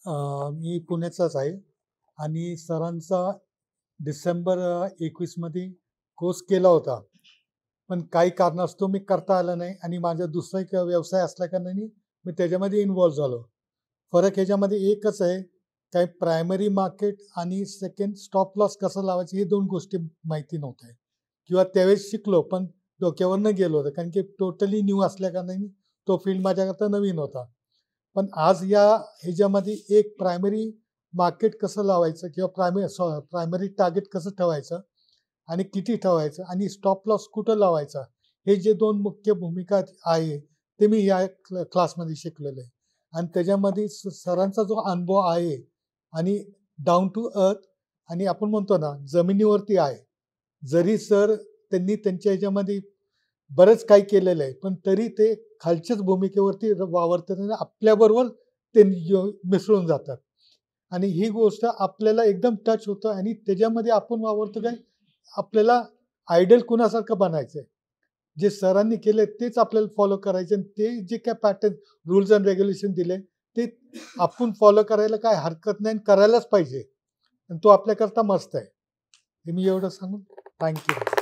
मी पुण्याचाच आहे आणि सरांचा डिसेंबर 21 मध्ये कोर्स केला होता. पण काही कारणास्तव मी करता आलं नाही आणि माझा दुसरा एक व्यवसाय असल्याकारणाने मी त्याच्यामध्ये इन्व्हॉल्व झालो. फरक ह्याच्यामध्ये एकच आहे, काही प्रायमरी मार्केट आणि सेकंड स्टॉप लॉस कसं लावायचं हे 2 गोष्टी माहिती नव्हत्या किंवा त्यावेळेस शिकलो, पण डोक्यावरनं गेलो होतं. कारण की टोटली न्यू असल्याकारणाने तो फील्ड माझ्याकरता नवीन होता. पण आज या ह्याच्यामध्ये एक प्रायमरी मार्केट कसं लावायचं किंवा प्रायमरी टार्गेट कसं ठेवायचं आणि किती ठेवायचं आणि स्टॉप लॉस कुठं लावायचा, हे जे 2 मुख्य भूमिका आहे, ते मी या क्लासमध्ये शिकलेलो आहे. आणि त्याच्यामध्ये सरांचा जो अनुभव आहे आणि डाउन टू अर्थ आणि आपण म्हणतो ना, जमिनीवरती आहे. जरी सर त्यांनी त्यांच्या ह्याच्यामध्ये बरंच काही केलेलं आहे, पण तरी ते खालच्याच भूमिकेवरती वावरतात आणि आपल्याबरोबर ते मिसळून जातात. आणि ही गोष्ट आपल्याला एकदम टच होतं आणि त्याच्यामध्ये आपण वावरतो काय, आपल्याला आयडल कुणासारखं बनायचंय. जे सरांनी केले तेच आपल्याला फॉलो करायचे आणि ते जे काही पॅटर्न, रूल्स अँड रेग्युलेशन दिले, ते आपण फॉलो करायला काय हरकत नाही आणि करायलाच पाहिजे. आणि तो आपल्याकरता मस्त आहे. हे मी एवढं सांगून थँक यू.